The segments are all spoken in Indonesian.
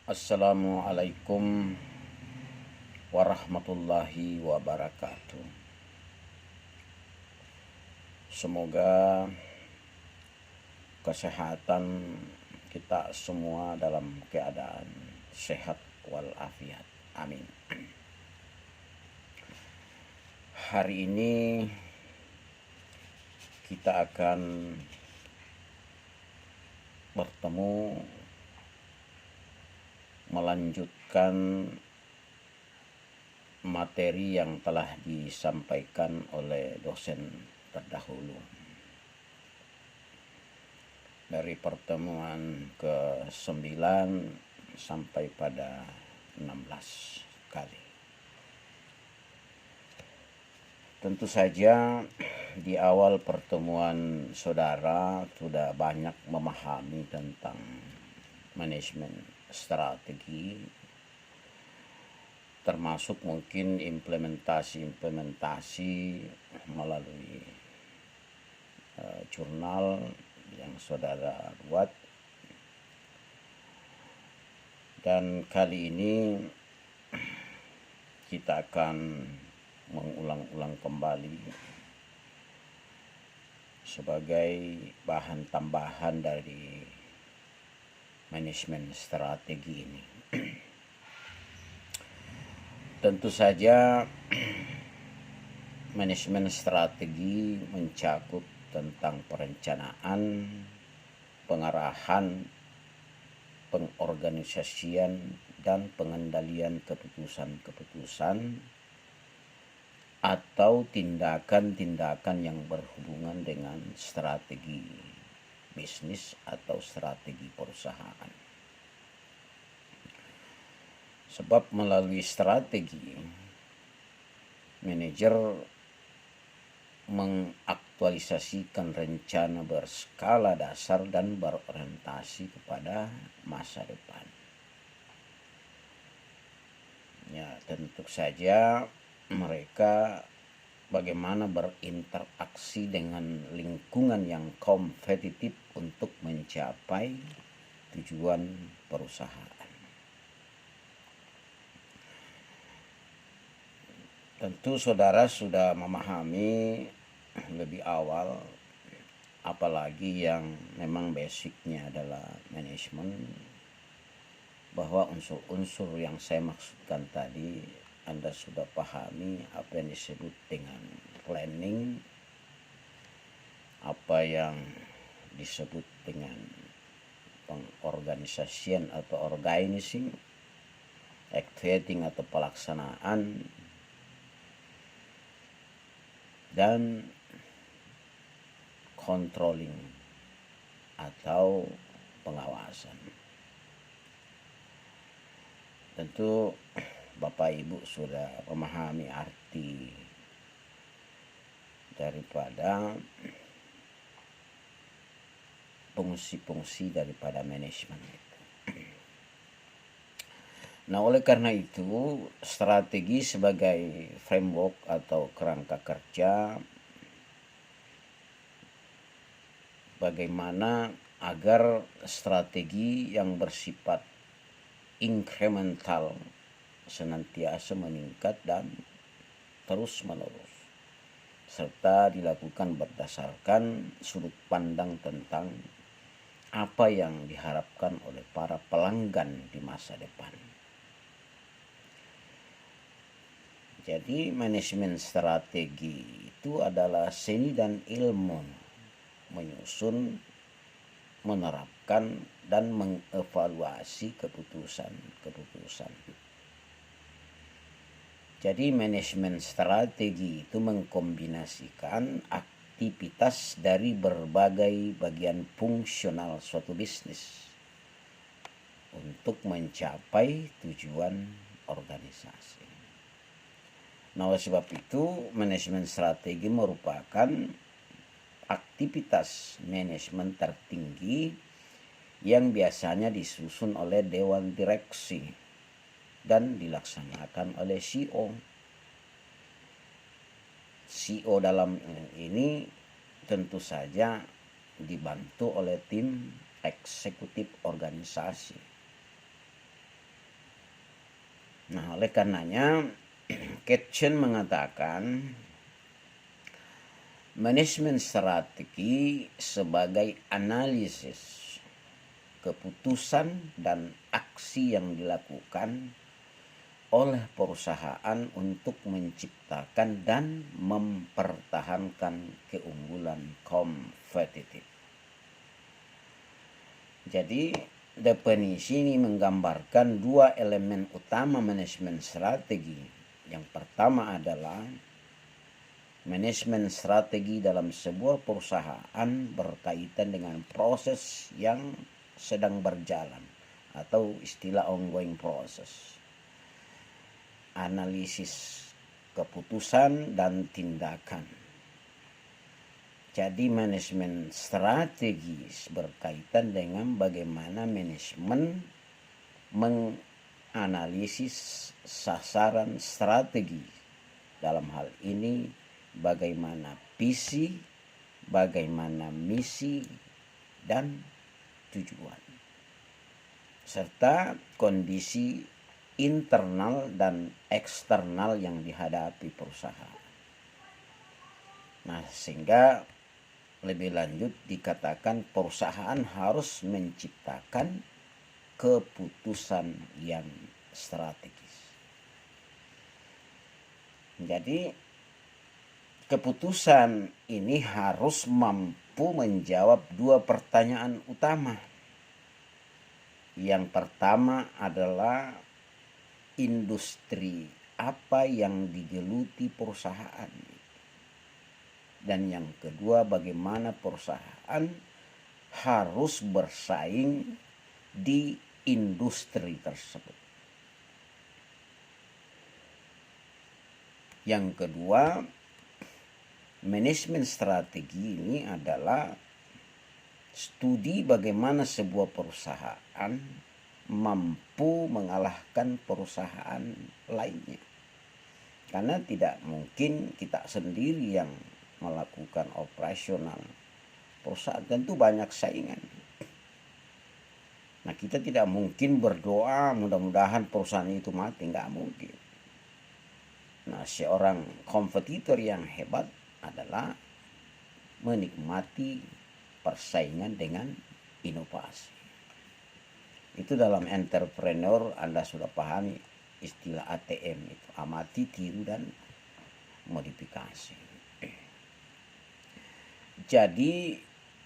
Assalamualaikum warahmatullahi wabarakatuh. Semoga kesehatan kita semua dalam keadaan sehat walafiat. Amin. Hari ini kita akan bertemu melanjutkan materi yang telah disampaikan oleh dosen terdahulu. Dari pertemuan ke-9 sampai pada 16 kali. Tentu saja di awal pertemuan saudara sudah banyak memahami tentang manajemen strategi, termasuk mungkin implementasi melalui jurnal yang saudara buat. Dan kali ini kita akan mengulang-ulang kembali sebagai bahan tambahan dari manajemen strategi ini. Tentu saja manajemen strategi mencakup tentang perencanaan, pengarahan, pengorganisasian, dan pengendalian keputusan-keputusan atau tindakan-tindakan yang berhubungan dengan strategi bisnis atau strategi perusahaan. Sebab melalui strategi, manajer mengaktualisasikan rencana berskala dasar dan berorientasi kepada masa depan. Ya, tentu saja mereka bagaimana berinteraksi dengan lingkungan yang kompetitif untuk mencapai tujuan perusahaan. Tentu saudara sudah memahami lebih awal, apalagi yang memang basicnya adalah manajemen, bahwa unsur-unsur yang saya maksudkan tadi Anda sudah pahami apa yang disebut dengan planning, apa yang disebut dengan pengorganisasian atau organizing, activating atau pelaksanaan, dan controlling atau pengawasan. Tentu Bapak Ibu sudah memahami arti daripada fungsi-fungsi daripada manajemen itu. Nah, oleh karena itu, strategi sebagai framework atau kerangka kerja bagaimana agar strategi yang bersifat incremental senantiasa meningkat dan terus-menerus, serta dilakukan berdasarkan sudut pandang tentang apa yang diharapkan oleh para pelanggan di masa depan. Jadi manajemen strategi itu adalah seni dan ilmu menyusun, menerapkan, dan mengevaluasi keputusan-keputusan. Jadi manajemen strategi itu mengkombinasikan aktivitas dari berbagai bagian fungsional suatu bisnis untuk mencapai tujuan organisasi. Nah, oleh sebab itu manajemen strategi merupakan aktivitas manajemen tertinggi yang biasanya disusun oleh dewan direksi dan dilaksanakan oleh CEO. CEO dalam ini tentu saja dibantu oleh tim eksekutif organisasi. Nah, oleh karenanya Kitchen mengatakan manajemen strategi sebagai analisis keputusan dan aksi yang dilakukan oleh perusahaan untuk menciptakan dan mempertahankan keunggulan kompetitif. Jadi definisi ini menggambarkan dua elemen utama manajemen strategi. Yang pertama adalah manajemen strategi dalam sebuah perusahaan berkaitan dengan proses yang sedang berjalan atau istilah ongoing process. Analisis keputusan dan tindakan. Jadi manajemen strategis berkaitan dengan bagaimana manajemen menganalisis sasaran strategi. Dalam hal ini bagaimana visi, bagaimana misi, dan tujuan. Serta kondisi internal dan eksternal yang dihadapi perusahaan. Nah, sehingga lebih lanjut dikatakan perusahaan harus menciptakan keputusan yang strategis. Jadi keputusan ini harus mampu menjawab dua pertanyaan utama. Yang pertama adalah industri apa yang digeluti perusahaan. Dan yang kedua, bagaimana perusahaan harus bersaing di industri tersebut. Yang kedua, manajemen strategi ini adalah studi bagaimana sebuah perusahaan mampu mengalahkan perusahaan lainnya. Karena tidak mungkin kita sendiri yang melakukan operasional perusahaan, tentu banyak saingan. Nah, kita tidak mungkin berdoa mudah-mudahan perusahaan itu mati, nggak mungkin. Nah, seorang kompetitor yang hebat adalah menikmati persaingan dengan inovasi. Itu dalam entrepreneur Anda sudah pahami istilah ATM itu, amati, tiru, dan modifikasi. Jadi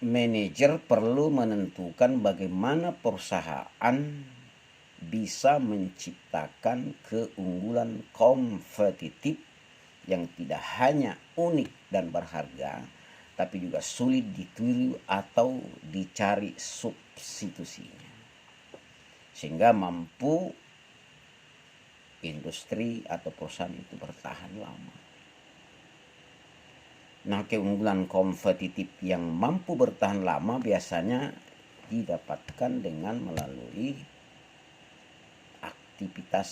manajer perlu menentukan bagaimana perusahaan bisa menciptakan keunggulan kompetitif yang tidak hanya unik dan berharga, tapi juga sulit ditiru atau dicari substitusinya. Sehingga mampu industri atau perusahaan itu bertahan lama. Nah, keunggulan kompetitif yang mampu bertahan lama biasanya didapatkan dengan melalui aktivitas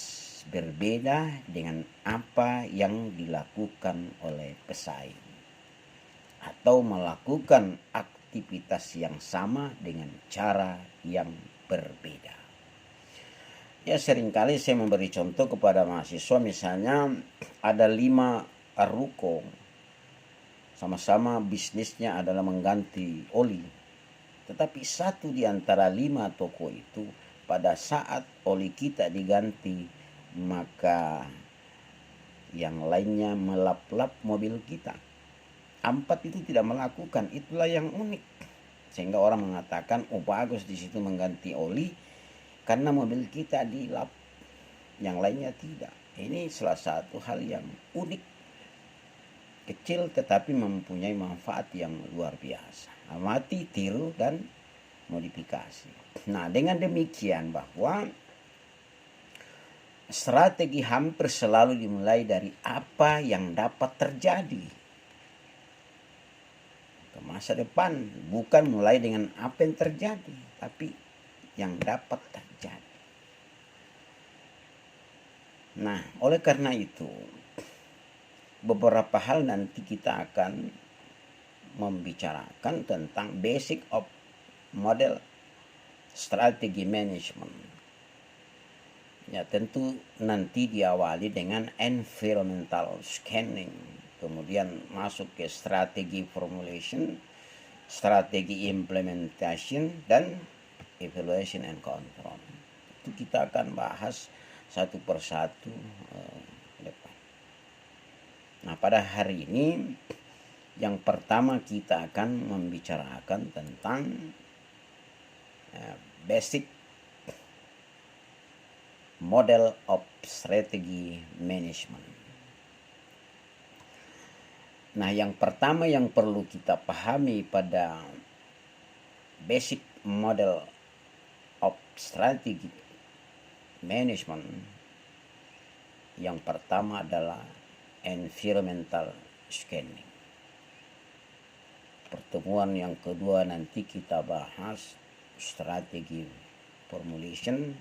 berbeda dengan apa yang dilakukan oleh pesaing, atau melakukan aktivitas yang sama dengan cara yang berbeda. Ya, seringkali saya memberi contoh kepada mahasiswa, misalnya ada 5 ruko, sama-sama bisnisnya adalah mengganti oli. Tetapi satu di antara 5 toko itu pada saat oli kita diganti, maka yang lainnya melap-lap mobil kita. 4 itu tidak melakukan, itulah yang unik. Sehingga orang mengatakan, oh bagus di situ mengganti oli karena mobil kita dilap, yang lainnya tidak. Ini salah satu hal yang unik. Kecil tetapi mempunyai manfaat yang luar biasa. Amati, tiru, dan modifikasi. Nah, dengan demikian bahwa strategi hampir selalu dimulai dari apa yang dapat terjadi ke masa depan. Bukan mulai dengan apa yang terjadi, tapi yang dapat terjadi. Nah, oleh karena itu, beberapa hal nanti kita akan membicarakan tentang basic of model strategi management. Ya, tentu nanti diawali dengan environmental scanning, kemudian masuk ke strategi formulation, strategi implementation, dan evaluation and control. Itu kita akan bahas satu persatu depan. Nah, pada hari ini yang pertama kita akan membicarakan tentang basic model of strategy management. Nah, yang pertama yang perlu kita pahami pada basic model of strategy management, yang pertama adalah environmental scanning. Pertemuan yang kedua nanti kita bahas strategi formulation,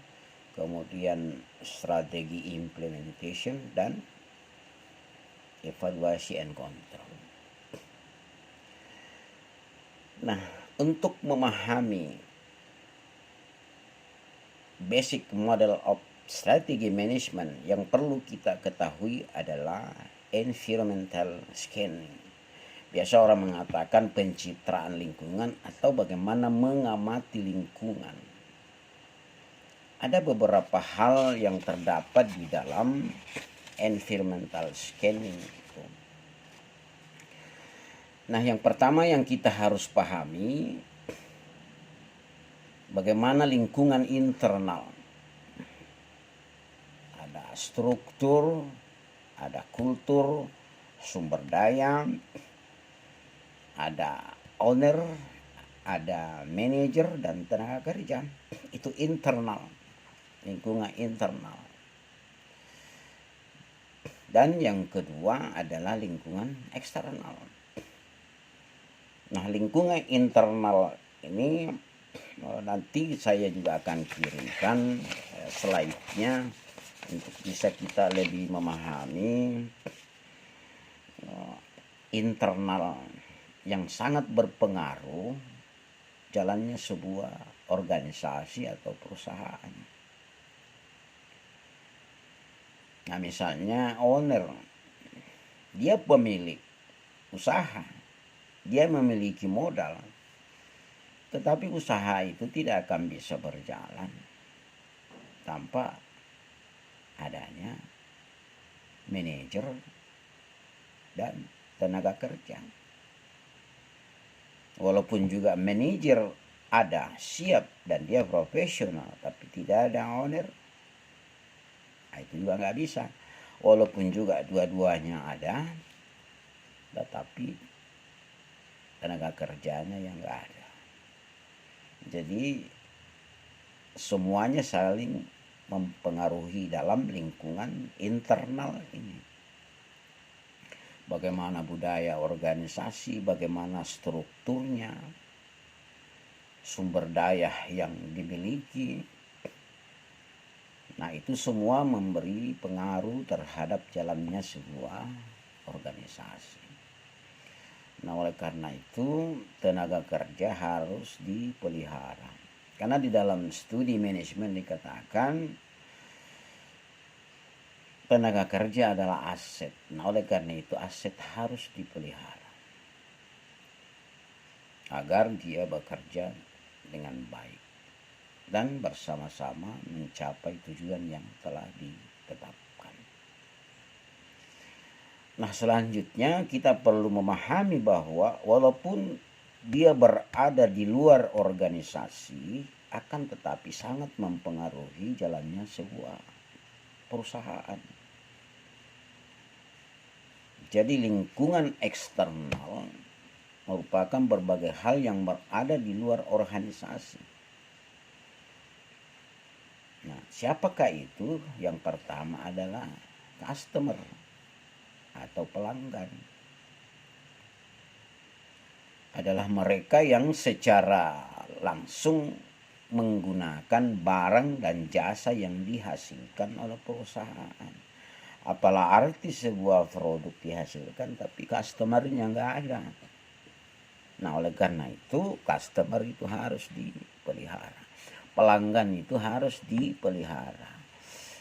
kemudian strategi implementation, dan evaluasi and control. Nah, untuk memahami basic model of strategy management, yang perlu kita ketahui adalah environmental scanning. Biasa orang mengatakan pencitraan lingkungan atau bagaimana mengamati lingkungan. Ada beberapa hal yang terdapat di dalam environmental scanning itu. Nah, yang pertama yang kita harus pahami, bagaimana lingkungan internal. Ada struktur, ada kultur, sumber daya, ada owner, ada manajer, dan tenaga kerja. Itu internal, lingkungan internal. Dan yang kedua adalah lingkungan eksternal. Nah, lingkungan internal ini nanti saya juga akan kirimkan slide-nya untuk bisa kita lebih memahami internal yang sangat berpengaruh jalannya sebuah organisasi atau perusahaan. Nah, misalnya owner, dia pemilik usaha, dia memiliki modal, tetapi usaha itu tidak akan bisa berjalan tanpa adanya manajer dan tenaga kerja. Walaupun juga manajer ada, siap, dan dia profesional, tapi tidak ada owner, itu juga nggak bisa. Walaupun juga dua-duanya ada, tetapi tenaga kerjanya yang nggak ada. Jadi semuanya saling mempengaruhi dalam lingkungan internal ini. Bagaimana budaya organisasi, bagaimana strukturnya, sumber daya yang dimiliki. Nah, itu semua memberi pengaruh terhadap jalannya sebuah organisasi. Nah, oleh karena itu tenaga kerja harus dipelihara. Karena di dalam studi manajemen dikatakan tenaga kerja adalah aset. Nah, oleh karena itu aset harus dipelihara agar dia bekerja dengan baik dan bersama-sama mencapai tujuan yang telah ditetapkan. Nah, selanjutnya kita perlu memahami bahwa walaupun dia berada di luar organisasi, akan tetapi sangat mempengaruhi jalannya sebuah perusahaan. Jadi lingkungan eksternal merupakan berbagai hal yang berada di luar organisasi. Nah, siapakah itu? Yang pertama adalah customer atau pelanggan. Adalah mereka yang secara langsung menggunakan barang dan jasa yang dihasilkan oleh perusahaan. Apalah arti sebuah produk dihasilkan tapi customernya nggak ada. Nah, oleh karena itu customer itu harus dipelihara, pelanggan itu harus dipelihara.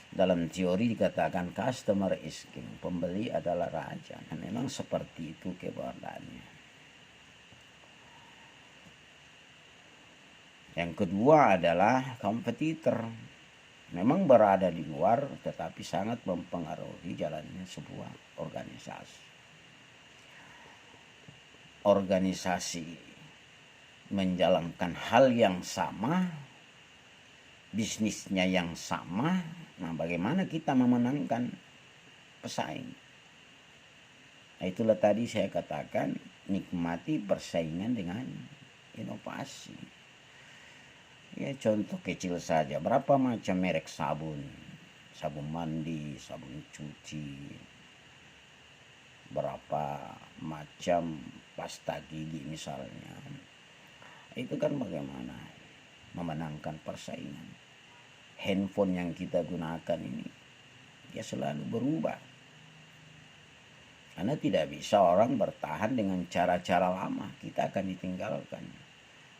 Dalam teori dikatakan customer is king, pembeli adalah raja. Dan memang seperti itu keberadaannya. Yang kedua adalah kompetitor. Memang berada di luar tetapi sangat mempengaruhi jalannya sebuah organisasi. Organisasi menjalankan hal yang sama, bisnisnya yang sama. Nah, bagaimana kita memenangkan pesaing? Nah, itulah tadi saya katakan, nikmati persaingan dengan inovasi. Ya, contoh kecil saja, berapa macam merek sabun, sabun mandi, sabun cuci, berapa macam pasta gigi misalnya. Itu kan bagaimana memenangkan persaingan. Handphone yang kita gunakan ini dia selalu berubah, karena tidak bisa orang bertahan dengan cara-cara lama, kita akan ditinggalkan.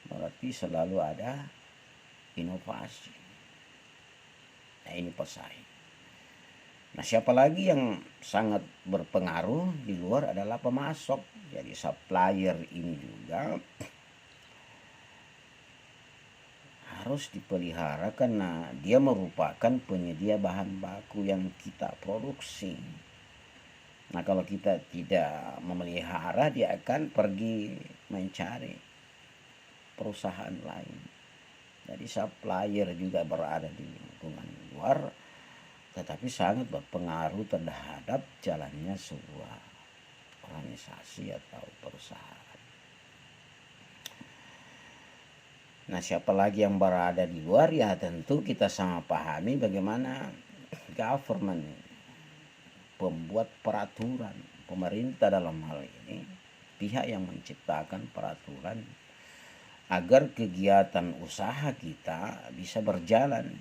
Berarti selalu ada inovasi. Nah, ini pesaing. Nah, siapa lagi yang sangat berpengaruh di luar adalah pemasok. Jadi supplier ini juga harus dipelihara karena dia merupakan penyedia bahan baku yang kita produksi. Nah, kalau kita tidak memelihara, dia akan pergi mencari perusahaan lain. Jadi supplier juga berada di lingkungan luar, tetapi sangat berpengaruh terhadap jalannya sebuah organisasi atau perusahaan. Nah, siapa lagi yang berada di luar? Ya tentu kita sama pahami bagaimana government, pembuat peraturan, pemerintah dalam hal ini, pihak yang menciptakan peraturan agar kegiatan usaha kita bisa berjalan.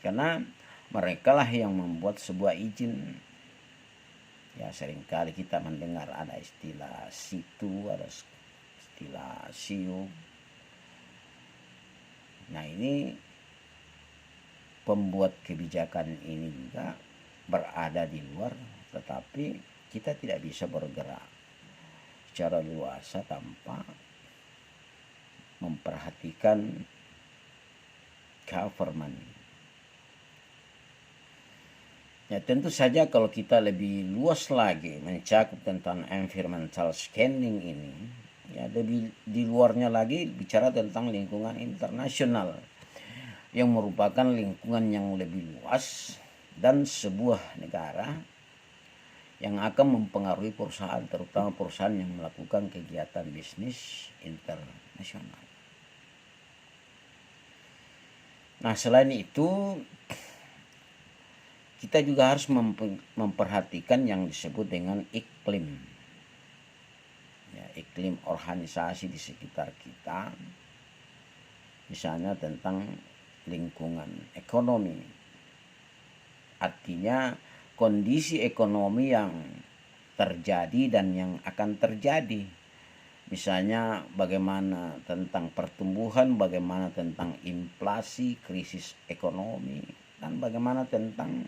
Karena mereka lah yang membuat sebuah izin. Ya, seringkali kita mendengar ada istilah situ, ada istilah siu. Nah, ini pembuat kebijakan ini juga berada di luar, tetapi kita tidak bisa bergerak secara luasa tanpa memperhatikan government. Ya, tentu saja kalau kita lebih luas lagi mencakup tentang environmental scanning ini, ya lebih di luarnya lagi bicara tentang lingkungan internasional yang merupakan lingkungan yang lebih luas dan sebuah negara yang akan mempengaruhi perusahaan, terutama perusahaan yang melakukan kegiatan bisnis internasional. Nah, selain itu kita juga harus memperhatikan yang disebut dengan iklim. Ya, iklim organisasi di sekitar kita, misalnya tentang lingkungan ekonomi, artinya kondisi ekonomi yang terjadi dan yang akan terjadi, misalnya bagaimana tentang pertumbuhan, bagaimana tentang inflasi, krisis ekonomi, dan bagaimana tentang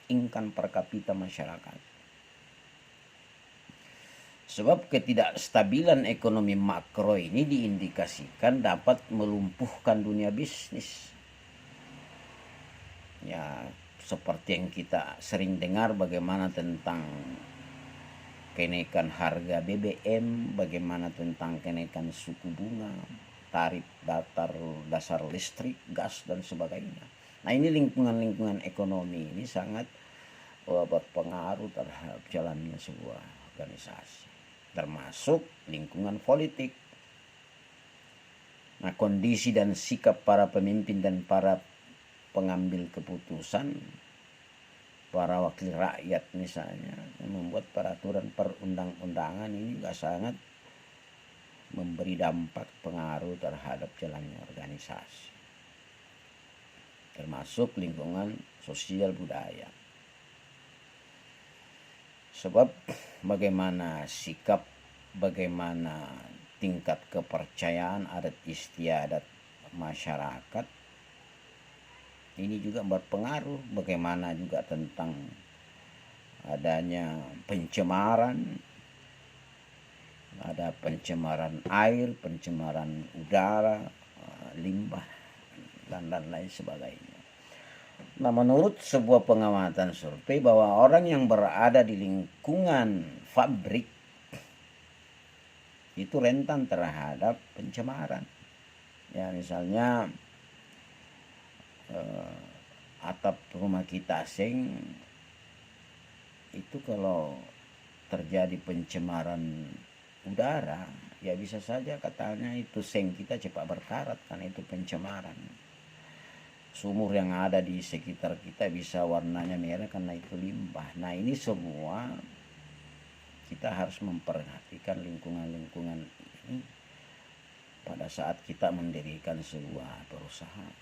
income per kapita masyarakat. Sebab ketidakstabilan ekonomi makro ini diindikasikan dapat melumpuhkan dunia bisnis. Ya, seperti yang kita sering dengar bagaimana tentang kenaikan harga BBM, bagaimana tentang kenaikan suku bunga, tarif dasar listrik, gas, dan sebagainya. Nah, ini lingkungan-lingkungan ekonomi ini sangat berpengaruh terhadap jalannya sebuah organisasi, termasuk lingkungan politik. Nah, kondisi dan sikap para pemimpin dan para pengambil keputusan, para wakil rakyat misalnya, yang membuat peraturan perundang-undangan ini juga sangat memberi dampak pengaruh terhadap jalannya organisasi, termasuk lingkungan sosial budaya. Sebab bagaimana sikap, bagaimana tingkat kepercayaan adat istiadat masyarakat Ini juga berpengaruh bagaimana juga tentang adanya pencemaran, ada pencemaran air, pencemaran udara, limbah, dan lain sebagainya. Nah, menurut sebuah pengamatan survei bahwa orang yang berada di lingkungan pabrik itu rentan terhadap pencemaran. Ya, misalnya atap rumah kita seng itu kalau terjadi pencemaran udara, ya bisa saja katanya itu seng kita cepat berkarat karena itu pencemaran. Sumur yang ada di sekitar kita bisa warnanya merah karena itu limbah. Nah, ini semua kita harus memperhatikan lingkungan-lingkungan ini pada saat kita mendirikan sebuah perusahaan,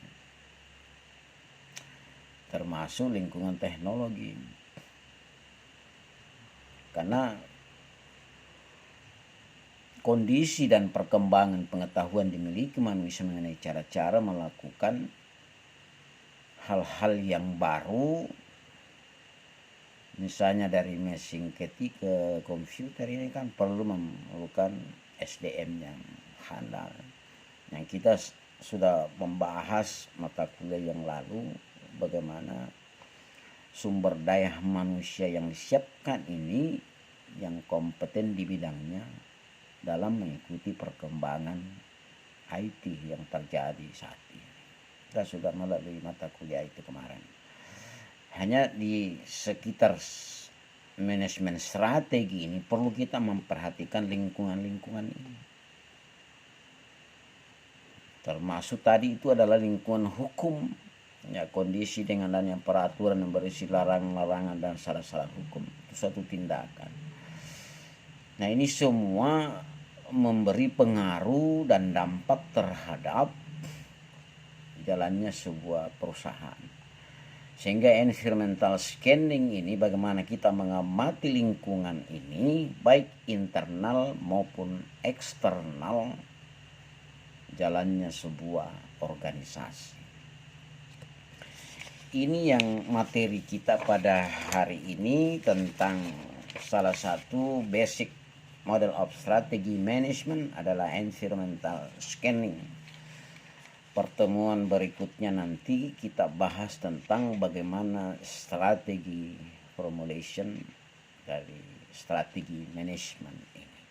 termasuk lingkungan teknologi. Karena kondisi dan perkembangan pengetahuan dimiliki manusia mengenai cara-cara melakukan hal-hal yang baru, misalnya dari mesin ketik ke komputer, ini kan perlu memerlukan SDM yang handal. Yang kita sudah membahas mata kuliah yang lalu bagaimana sumber daya manusia yang disiapkan ini yang kompeten di bidangnya dalam mengikuti perkembangan IT yang terjadi saat ini. Kita sudah melalui mata kuliah itu kemarin. Hanya di sekitar manajemen strategi ini perlu kita memperhatikan lingkungan-lingkungan ini. Termasuk tadi itu adalah lingkungan hukum. Ya, kondisi dengan adanya peraturan yang berisi larangan-larangan dan syarat-syarat hukum itu suatu tindakan. Nah, ini semua memberi pengaruh dan dampak terhadap jalannya sebuah perusahaan. Sehingga environmental scanning ini bagaimana kita mengamati lingkungan ini baik internal maupun eksternal jalannya sebuah organisasi. Ini yang materi kita pada hari ini tentang salah satu basic model of strategy management adalah environmental scanning. Pertemuan berikutnya nanti kita bahas tentang bagaimana strategi formulation dari strategi manajemen ini.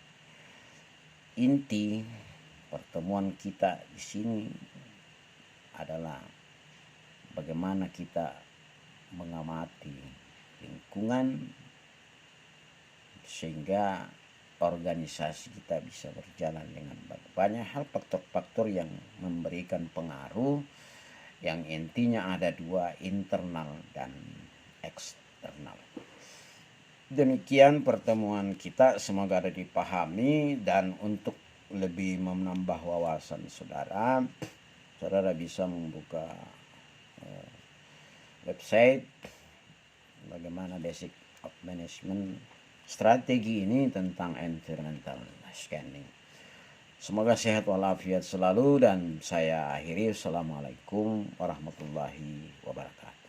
Inti pertemuan kita di sini adalah bagaimana kita mengamati lingkungan sehingga organisasi kita bisa berjalan dengan baik. Banyak hal faktor-faktor yang memberikan pengaruh yang intinya ada dua, internal dan eksternal. Demikian pertemuan kita, semoga ada dipahami, dan untuk lebih menambah wawasan saudara bisa membuka website bagaimana basic of management strategi ini tentang environmental scanning. Semoga sehat walafiat selalu dan saya akhiri. Assalamualaikum warahmatullahi wabarakatuh.